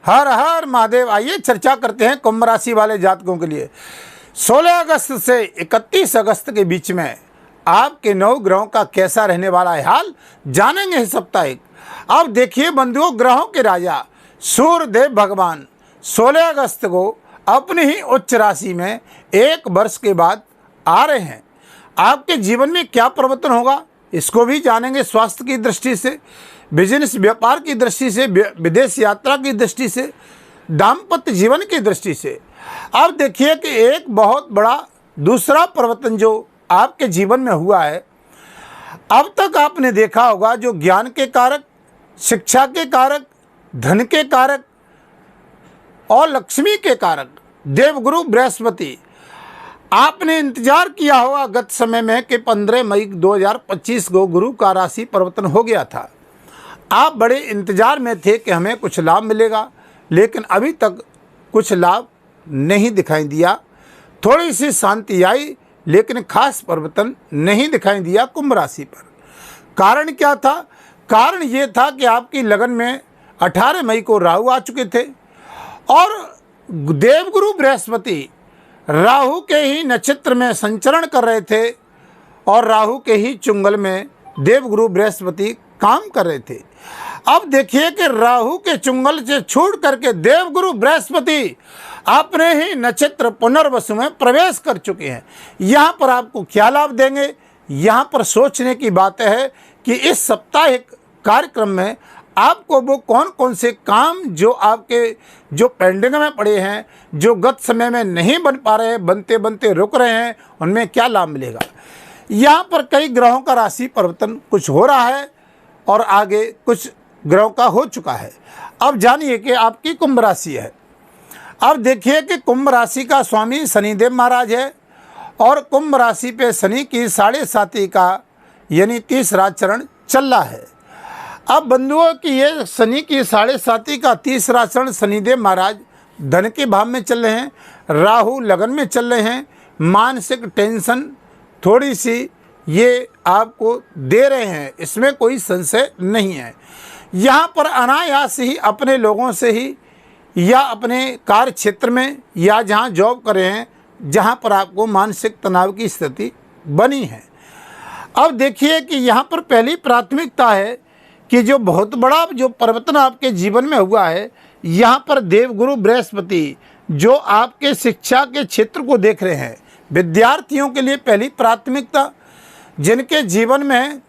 हर हर महादेव। आइए चर्चा करते हैं कुंभ राशि वाले जातकों के लिए 16 अगस्त से 31 अगस्त के बीच में आपके 9 ग्रहों का कैसा रहने वाला है हाल, जानेंगे इस साप्ताहिक। अब देखिए बंधुओं, ग्रहों के राजा सूर्यदेव भगवान 16 अगस्त को अपनी ही उच्च राशि में 1 वर्ष के बाद आ रहे हैं। आपके जीवन में क्या परिवर्तन होगा इसको भी जानेंगे, स्वास्थ्य की दृष्टि से, बिजनेस व्यापार की दृष्टि से, विदेश यात्रा की दृष्टि से, दाम्पत्य जीवन की दृष्टि से। अब देखिए कि एक बहुत बड़ा दूसरा परिवर्तन जो आपके जीवन में हुआ है। अब तक आपने देखा होगा जो ज्ञान के कारक, शिक्षा के कारक, धन के कारक और लक्ष्मी के कारक देवगुरु बृहस्पति, आपने इंतजार किया होगा गत समय में कि 15 मई 2025 को गुरु का राशि परिवर्तन हो गया था। आप बड़े इंतजार में थे कि हमें कुछ लाभ मिलेगा, लेकिन अभी तक कुछ लाभ नहीं दिखाई दिया। थोड़ी सी शांति आई लेकिन खास परिवर्तन नहीं दिखाई दिया कुंभ राशि पर। कारण क्या था? कारण ये था कि आपकी लगन में 18 मई को राहु आ चुके थे और देवगुरु बृहस्पति राहु के ही नक्षत्र में संचरण कर रहे थे और राहु के ही चुंगल में देवगुरु बृहस्पति काम कर रहे थे। अब देखिए कि राहु के चुंगल से छूट करके देवगुरु बृहस्पति अपने ही नक्षत्र पुनर्वसु में प्रवेश कर चुके हैं। यहाँ पर आपको क्या लाभ देंगे, यहाँ पर सोचने की बात है कि इस साप्ताहिक कार्यक्रम में आपको वो कौन कौन से काम जो आपके जो पेंडिंग में पड़े हैं, जो गत समय में नहीं बन पा रहे हैं, बनते बनते रुक रहे हैं, उनमें क्या लाभ मिलेगा। यहाँ पर कई ग्रहों का राशि परिवर्तन कुछ हो रहा है और आगे कुछ ग्रहों का हो चुका है। अब जानिए कि आपकी कुंभ राशि है। अब देखिए कि कुंभ राशि का स्वामी शनिदेव महाराज है और कुंभ राशि पे शनि की 7.5 का यानी 30रा चरण चल रहा है। अब बंधुओं की ये शनि की 7.5 का 30रा चरण शनिदेव महाराज धन के भाव में चल रहे हैं, राहु लगन में चल रहे हैं। मानसिक टेंशन थोड़ी सी ये आपको दे रहे हैं, इसमें कोई संशय नहीं है। यहाँ पर अनायास ही अपने लोगों से ही या अपने कार्य क्षेत्र में या जहाँ जॉब कर रहे हैं, जहाँ पर आपको मानसिक तनाव की स्थिति बनी है। अब देखिए कि यहाँ पर पहली प्राथमिकता है कि जो बहुत बड़ा जो परिवर्तन आपके जीवन में हुआ है, यहाँ पर देवगुरु बृहस्पति जो आपके शिक्षा के क्षेत्र को देख रहे हैं, विद्यार्थियों के लिए पहली प्राथमिकता, जिनके जीवन में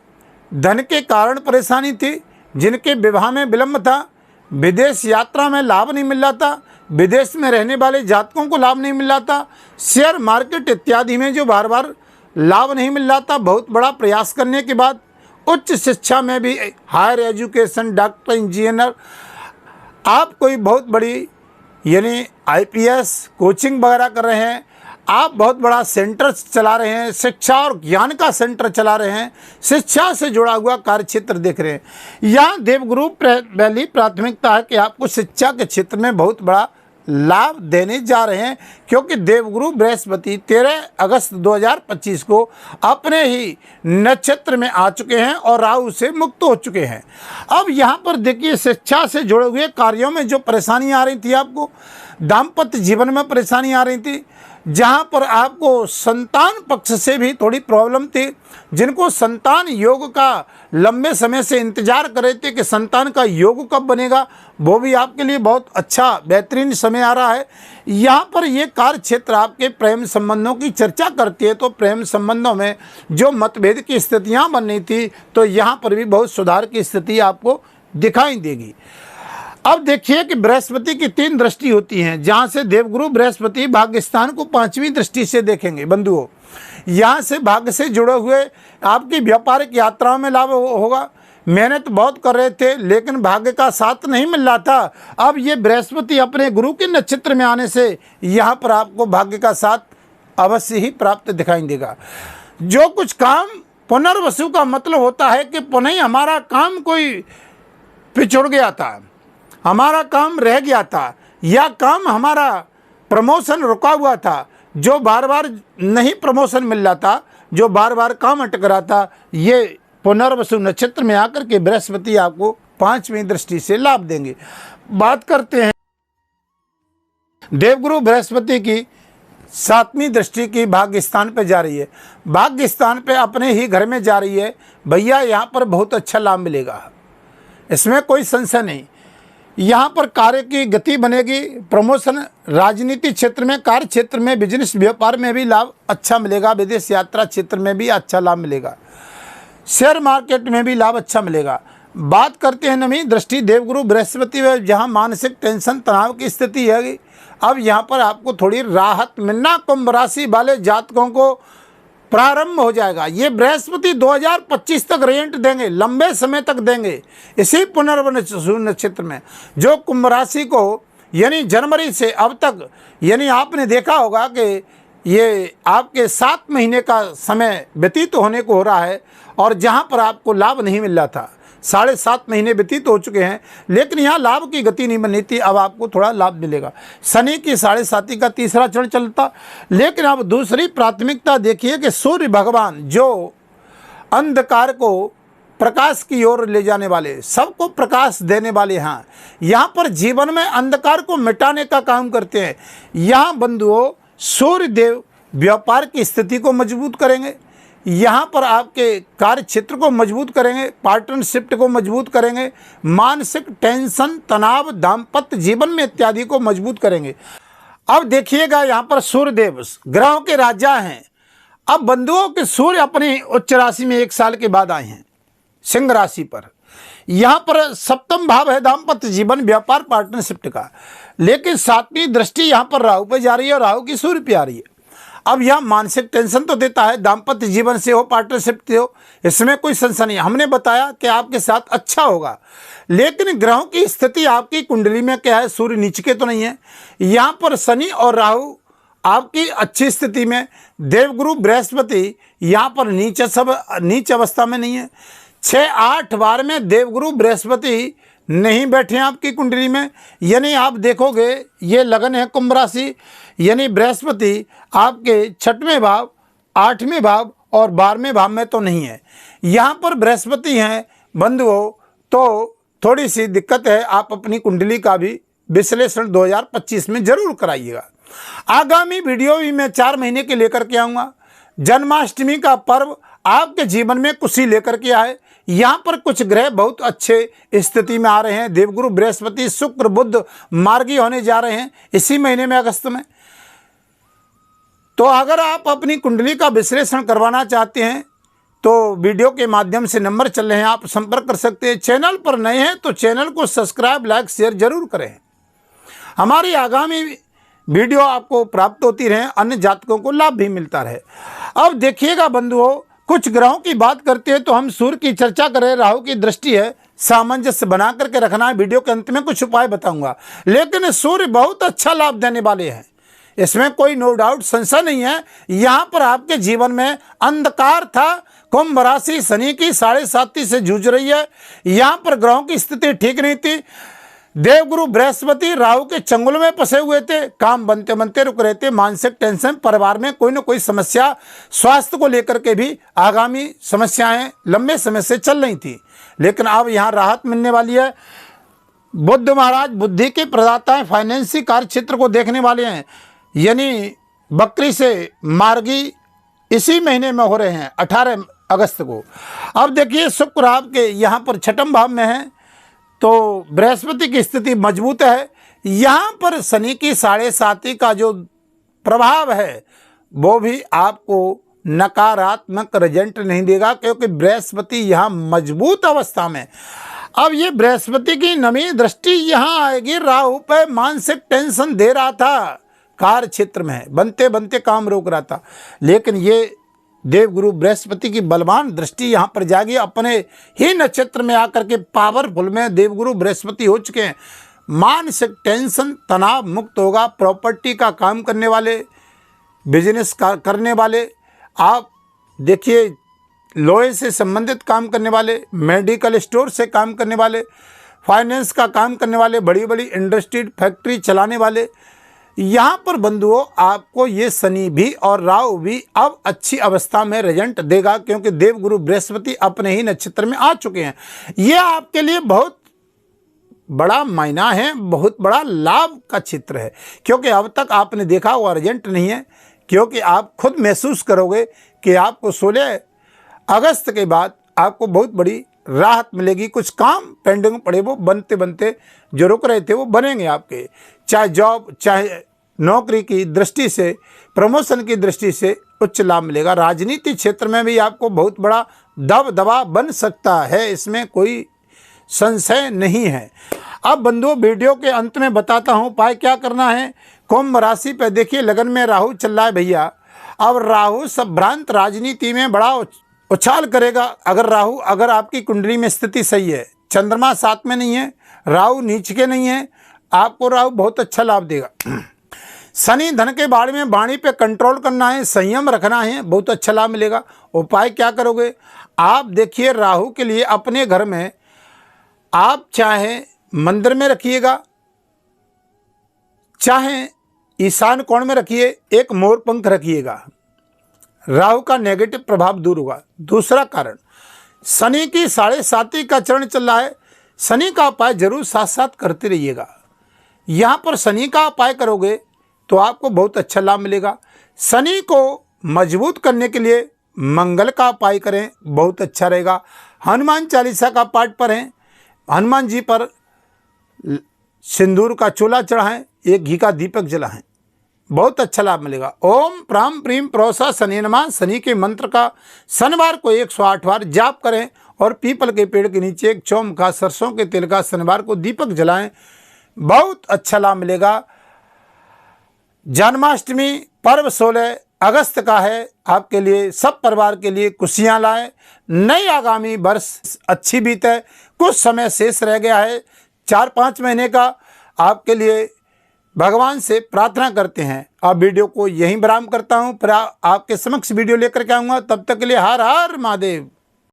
धन के कारण परेशानी थी, जिनके विवाह में विलंब था, विदेश यात्रा में लाभ नहीं मिल रहा था, विदेश में रहने वाले जातकों को लाभ नहीं मिल रहा था, शेयर मार्केट इत्यादि में जो बार बार लाभ नहीं मिल रहा था, बहुत बड़ा प्रयास करने के बाद उच्च शिक्षा में भी हायर एजुकेशन, डॉक्टर, इंजीनियर, आप कोई बहुत बड़ी यानी IPS कोचिंग वगैरह कर रहे हैं, आप बहुत बड़ा सेंटर चला रहे हैं, शिक्षा और ज्ञान का सेंटर चला रहे हैं, शिक्षा से जुड़ा हुआ कार्य क्षेत्र देख रहे हैं। यहाँ देवगुरु पहली प्राथमिकता है कि आपको शिक्षा के क्षेत्र में बहुत बड़ा लाभ देने जा रहे हैं, क्योंकि देवगुरु बृहस्पति 13 अगस्त 2025 को अपने ही नक्षत्र में आ चुके हैं और राहु से मुक्त हो चुके हैं। अब यहाँ पर देखिए शिक्षा से जुड़े हुए कार्यों में जो परेशानी आ रही थी, आपको दाम्पत्य जीवन में परेशानी आ रही थी, जहाँ पर आपको संतान पक्ष से भी थोड़ी प्रॉब्लम थी, जिनको संतान योग का लंबे समय से इंतजार कर रहे थे कि संतान का योग कब बनेगा, वो भी आपके लिए बहुत अच्छा बेहतरीन समय आ रहा है। यहाँ पर ये कार्य क्षेत्र आपके प्रेम संबंधों की चर्चा करती है, तो प्रेम संबंधों में जो मतभेद की स्थितियाँ बन रही थी, तो यहाँ पर भी बहुत सुधार की स्थिति आपको दिखाई देगी। अब देखिए कि बृहस्पति की 3 दृष्टि होती हैं, जहाँ से देवगुरु बृहस्पति भाग्यस्थान को 5वीं दृष्टि से देखेंगे। बंधुओं, यहाँ से भाग्य से जुड़े हुए आपकी व्यापारिक यात्राओं में लाभ होगा। मेहनत बहुत कर रहे थे लेकिन भाग्य का साथ नहीं मिल रहा था, अब ये बृहस्पति अपने गुरु के नक्षत्र में आने से यहाँ पर आपको भाग्य का साथ अवश्य ही प्राप्त दिखाई देगा। जो कुछ काम पुनर्वसु का मतलब होता है कि पुनः हमारा काम कोई पिछड़ गया था, हमारा काम रह गया था, या काम हमारा प्रमोशन रुका हुआ था, जो बार बार नहीं प्रमोशन मिल रहा था, जो बार बार काम अटक रहा था, ये पुनर्वसु नक्षत्र में आकर के बृहस्पति आपको 5वीं दृष्टि से लाभ देंगे। बात करते हैं देवगुरु बृहस्पति की 7वीं दृष्टि की भाग्य स्थान पे जा रही है, भाग्य स्थान पे अपने ही घर में जा रही है। भैया यहाँ पर बहुत अच्छा लाभ मिलेगा, इसमें कोई संशय नहीं। यहाँ पर कार्य की गति बनेगी, प्रमोशन, राजनीति क्षेत्र में, कार्य क्षेत्र में, बिजनेस व्यापार में भी लाभ अच्छा मिलेगा, विदेश यात्रा क्षेत्र में भी अच्छा लाभ मिलेगा, शेयर मार्केट में भी लाभ अच्छा मिलेगा। बात करते हैं 9वीं दृष्टि देवगुरु बृहस्पति में, जहाँ मानसिक टेंशन तनाव की स्थिति है। अब यहाँ पर आपको थोड़ी राहत मिलना कुंभ राशि वाले जातकों को प्रारंभ हो जाएगा। ये बृहस्पति 2025 तक रेंट देंगे, लंबे समय तक देंगे इसी पुनर्वसु नक्षत्र में। जो कुंभ राशि को यानी जनवरी से अब तक यानी आपने देखा होगा कि ये आपके 7 महीने का समय व्यतीत होने को हो रहा है, और जहाँ पर आपको लाभ नहीं मिल रहा था, 7.5 महीने व्यतीत हो चुके हैं, लेकिन यहाँ लाभ की गति नहीं बनी थी। अब आपको थोड़ा लाभ मिलेगा। शनि की 7.5 का तीसरा चरण चलता, लेकिन अब दूसरी प्राथमिकता देखिए कि सूर्य भगवान जो अंधकार को प्रकाश की ओर ले जाने वाले, सबको प्रकाश देने वाले हैं, यहाँ पर जीवन में अंधकार को मिटाने का काम करते हैं। यहाँ बंधुओं सूर्य देव व्यापार की स्थिति को मजबूत करेंगे, यहाँ पर आपके कार्य क्षेत्र को मजबूत करेंगे, पार्टनरशिप को मजबूत करेंगे, मानसिक टेंशन, तनाव, दाम्पत्य जीवन में इत्यादि को मजबूत करेंगे। अब देखिएगा यहाँ पर सूर्य देव ग्रहों के राजा हैं। अब बंधुओं के सूर्य अपनी उच्च राशि में 1 साल के बाद आए हैं सिंह राशि पर। यहाँ पर 7म भाव है दाम्पत्य जीवन, व्यापार, पार्टनरशिप का, लेकिन 7वीं दृष्टि यहाँ पर राहु पे जा रही है और राहु की सूर्य पे आ रही है। अब यह मानसिक टेंशन तो देता है, दाम्पत्य जीवन से हो, पार्टनरशिप से हो, इसमें कोई संशय नहीं। हमने बताया कि आपके साथ अच्छा होगा, लेकिन ग्रहों की स्थिति आपकी कुंडली में क्या है, सूर्य नीच के तो नहीं है। यहाँ पर शनि और राहु आपकी अच्छी स्थिति में, देवगुरु बृहस्पति यहाँ पर नीच अवस्था में नहीं है। 6-8 बार में देवगुरु बृहस्पति नहीं बैठे हैं आपकी कुंडली में, यानी आप देखोगे ये लगन है कुंभ राशि, यानी बृहस्पति आपके 6वें भाव, 8वें भाव और 12वें भाव में तो नहीं है। यहाँ पर बृहस्पति हैं बंधुओं, तो थोड़ी सी दिक्कत है। आप अपनी कुंडली का भी विश्लेषण 2025 में जरूर कराइएगा। आगामी वीडियो भी मैं 4 महीने के लेकर के आऊँगा। जन्माष्टमी का पर्व आपके जीवन में खुशी लेकर के आए। यहाँ पर कुछ ग्रह बहुत अच्छे स्थिति में आ रहे हैं। देवगुरु बृहस्पति, शुक्र, बुध मार्गी होने जा रहे हैं इसी महीने में, अगस्त में। तो अगर आप अपनी कुंडली का विश्लेषण करवाना चाहते हैं तो वीडियो के माध्यम से नंबर चल रहे हैं, आप संपर्क कर सकते हैं। चैनल पर नए हैं तो चैनल को सब्सक्राइब, लाइक, शेयर जरूर करें। हमारी आगामी वीडियो आपको प्राप्त होती रहे, अन्य जातकों को लाभ भी मिलता रहे। अब देखिएगा बंधुओं, कुछ ग्रहों की बात करते हैं तो हम सूर्य की चर्चा करें, राहु की दृष्टि है, सामंजस्य बना करके रखना है। वीडियो के अंत में कुछ उपाय बताऊंगा, लेकिन सूर्य बहुत अच्छा लाभ देने वाले हैं, इसमें कोई नो डाउट संशय नहीं है। यहाँ पर आपके जीवन में अंधकार था, कुंभ राशि शनि की 7.5 से जूझ रही है। यहाँ पर ग्रहों की स्थिति ठीक नहीं थी। देवगुरु बृहस्पति राहु के चंगुल में फंसे हुए थे, काम बनते बनते रुक रहे थे, मानसिक टेंशन, परिवार में कोई ना कोई समस्या, स्वास्थ्य को लेकर के भी आगामी समस्याएं लंबे समय से चल रही थी, लेकिन अब यहाँ राहत मिलने वाली है। बुध महाराज बुद्धि के प्रदाता हैं, फाइनेंसी कार्य क्षेत्र को देखने वाले हैं, यानी बकरी से मार्गी इसी महीने में हो रहे हैं 18 अगस्त को। अब देखिए शुक्र आपके यहाँ पर 6वें भाव में है, तो बृहस्पति की स्थिति मजबूत है। यहाँ पर शनि की 7.5 का जो प्रभाव है वो भी आपको नकारात्मक रिजल्ट नहीं देगा, क्योंकि बृहस्पति यहाँ मजबूत अवस्था में। अब ये बृहस्पति की 9वीं दृष्टि यहाँ आएगी राहु पे, मानसिक टेंशन दे रहा था, कार्य क्षेत्र में बनते बनते काम रोक रहा था, लेकिन ये देवगुरु बृहस्पति की बलवान दृष्टि यहाँ पर जाएगी। अपने ही नक्षत्र में आकर के पावरफुल में देवगुरु बृहस्पति हो चुके हैं। मानसिक टेंशन, तनाव मुक्त होगा। प्रॉपर्टी का काम करने वाले, बिजनेस करने वाले, आप देखिए लोहे से संबंधित काम करने वाले, मेडिकल स्टोर से काम करने वाले, फाइनेंस का काम करने वाले, बड़ी बड़ी इंडस्ट्री फैक्ट्री चलाने वाले, यहाँ पर बंधुओं आपको ये शनि भी और राहु भी अब अच्छी अवस्था में रिजल्ट देगा, क्योंकि देवगुरु बृहस्पति अपने ही नक्षत्र में आ चुके हैं। ये आपके लिए बहुत बड़ा मायना है, बहुत बड़ा लाभ का क्षेत्र है। क्योंकि अब तक आपने देखा वो अर्जेंट नहीं है, क्योंकि आप खुद महसूस करोगे कि आपको 16 अगस्त के बाद आपको बहुत बड़ी राहत मिलेगी। कुछ काम पेंडिंग पड़े वो बनते बनते जो रुक रहे थे वो बनेंगे आपके, चाहे जॉब चाहे नौकरी की दृष्टि से, प्रमोशन की दृष्टि से उच्च लाभ मिलेगा। राजनीति क्षेत्र में भी आपको बहुत बड़ा दबदबा बन सकता है, इसमें कोई संशय नहीं है। अब बंधुओं, वीडियो के अंत में बताता हूँ उपाय क्या करना है। कुंभ राशि पर देखिए, लगन में राहु चल रहा है भैया। अब राहु संभ्रांत राजनीति में बड़ा उछाल करेगा। अगर आपकी कुंडली में स्थिति सही है, चंद्रमा साथ में नहीं है, राहु नीच के नहीं है, आपको राहु बहुत अच्छा लाभ देगा। शनि धन के बारे में वाणी पे कंट्रोल करना है, संयम रखना है, बहुत अच्छा लाभ मिलेगा। उपाय क्या करोगे आप देखिए, राहु के लिए अपने घर में आप चाहे मंदिर में रखिएगा, चाहे ईशान कोण में रखिए, एक मोर पंख रखिएगा, राहु का नेगेटिव प्रभाव दूर होगा। दूसरा कारण, शनि की 7.5 का चरण चल रहा है। शनि का उपाय जरूर साथ साथ करते रहिएगा। यहाँ पर शनि का उपाय करोगे तो आपको बहुत अच्छा लाभ मिलेगा। शनि को मजबूत करने के लिए मंगल का उपाय करें, बहुत अच्छा रहेगा। हनुमान चालीसा का पाठ पढ़ें, हनुमान जी पर सिंदूर का चूल्हा चढ़ाएं, एक घी का दीपक जलाएं, बहुत अच्छा लाभ मिलेगा। ओम प्राम प्रीम प्रोसा शनि नमः, शनि के मंत्र का शनिवार को 108 बार जाप करें और पीपल के पेड़ के नीचे एक चौमुखा सरसों के तेल का शनिवार को दीपक जलाएं, बहुत अच्छा लाभ मिलेगा। जन्माष्टमी पर्व 16 अगस्त का है, आपके लिए सब परिवार के लिए खुशियां लाए। नई आगामी वर्ष अच्छी बीते, कुछ समय शेष रह गया है 4-5 महीने का, आपके लिए भगवान से प्रार्थना करते हैं। अब वीडियो को यहीं विराम करता हूं, फिर आपके समक्ष वीडियो लेकर के आऊँगा। तब तक के लिए हर हर महादेव।